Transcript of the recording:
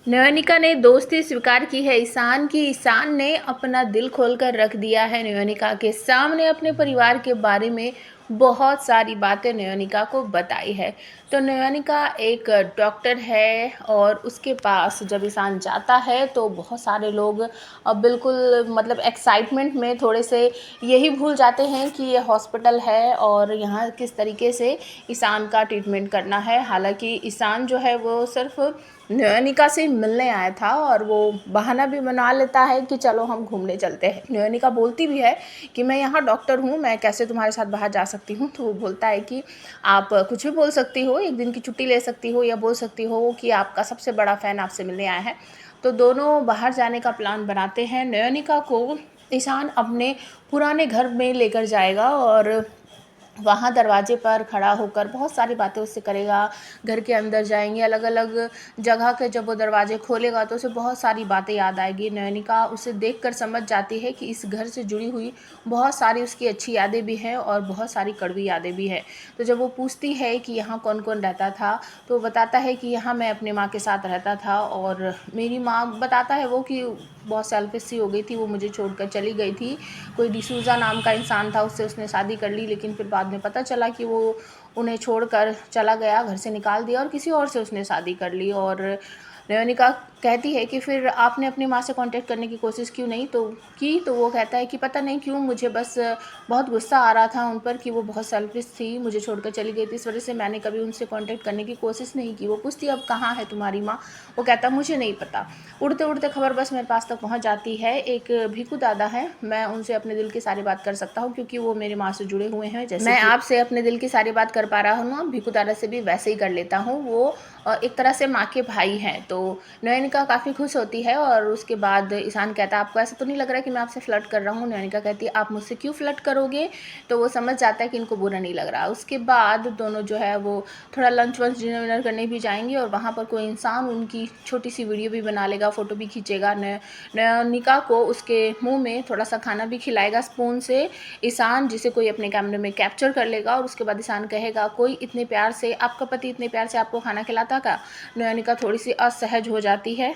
नयोनिका ने दोस्ती स्वीकार की है ईशान की। ईशान ने अपना दिल खोलकर रख दिया है नयोनिका के सामने। अपने परिवार के बारे में बहुत सारी बातें नयोनिका को बताई है। तो नयोनिका एक डॉक्टर है और उसके पास जब ईशान जाता है तो बहुत सारे लोग अब बिल्कुल मतलब एक्साइटमेंट में थोड़े से यही भूल जाते हैं कि ये हॉस्पिटल है और यहाँ किस तरीके से ईशान का ट्रीटमेंट करना है। हालांकि ईशान जो है वो सिर्फ नयोनिका से मिलने आया था और वो बहाना भी बना लेता है कि चलो हम घूमने चलते हैं। नयोनिका बोलती भी है कि मैं यहाँ डॉक्टर हूँ, मैं कैसे तुम्हारे साथ बाहर जा सकती हूँ। तो वो बोलता है कि आप कुछ भी बोल सकती हो, एक दिन की छुट्टी ले सकती हो या बोल सकती हो कि आपका सबसे बड़ा फ़ैन आपसे मिलने आया है। तो दोनों बाहर जाने का प्लान बनाते हैं। नयोनिका को ईशान अपने पुराने घर में लेकर जाएगा और वहाँ दरवाजे पर खड़ा होकर बहुत सारी बातें उससे करेगा। घर के अंदर जाएंगे, अलग अलग जगह के जब वो दरवाजे खोलेगा तो उसे बहुत सारी बातें याद आएगी। नयनिका उसे देखकर समझ जाती है कि इस घर से जुड़ी हुई बहुत सारी उसकी अच्छी यादें भी हैं और बहुत सारी कड़वी यादें भी हैं। तो जब वो पूछती है कि यहाँ कौन कौन रहता था तो वो बताता है कि यहाँ मैं अपनी माँ के साथ रहता था और मेरी माँ, बताता है वो कि बहुत सेल्फिश सी हो गई थी, वो मुझे छोड़कर चली गई थी। कोई डिसूज़ा नाम का इंसान था, उससे उसने शादी कर ली, लेकिन फिर बाद में पता चला कि वो उन्हें छोड़कर चला गया, घर से निकाल दिया और किसी और से उसने शादी कर ली। और नयोनिका कहती है कि फिर आपने अपनी माँ से कांटेक्ट करने की कोशिश क्यों नहीं तो वो कहता है कि पता नहीं क्यों, मुझे बस बहुत गुस्सा आ रहा था उन पर कि वो बहुत सेल्फिश थी, मुझे छोड़कर चली गई थी, इस वजह से मैंने कभी उनसे कांटेक्ट करने की कोशिश नहीं की। वो पूछती अब कहाँ है तुम्हारी माँ? वो कहता मुझे नहीं पता। उड़ते उड़ते खबर बस मेरे पास तक पहुँच जाती है, एक भिखू दादा है, मैं उनसे अपने दिल की सारी बात कर सकता हूँ क्योंकि वो मेरी माँ से जुड़े हुए हैं। जैसे मैं आपसे अपने दिल की सारी बात कर पा रहा हूँ ना, भिखू दादा से भी वैसे ही कर लेता हूँ। वो एक तरह से माँ के भाई हैं। तो नयनिका काफ़ी खुश होती है और उसके बाद ईशान कहता है आपको ऐसा तो नहीं लग रहा है कि मैं आपसे फ्लर्ट कर रहा हूँ? नयनिका कहती है आप मुझसे क्यों फ्लर्ट करोगे? तो वो समझ जाता है कि इनको बुरा नहीं लग रहा। उसके बाद दोनों जो है वो थोड़ा लंच वंच डिनर विनर करने भी जाएंगे और वहाँ पर कोई इंसान उनकी छोटी सी वीडियो भी बना लेगा, फ़ोटो भी खींचेगा। नयनिका को उसके मुँह में थोड़ा सा खाना भी खिलाएगा स्पून से ईशान, जिसे कोई अपने कैमरे में कैप्चर कर लेगा और उसके बाद ईशान कहेगा कोई इतने प्यार से, आपका पति इतने प्यार से आपको खाना खिलाता का? नयनिका थोड़ी सी असहज हो जाती है।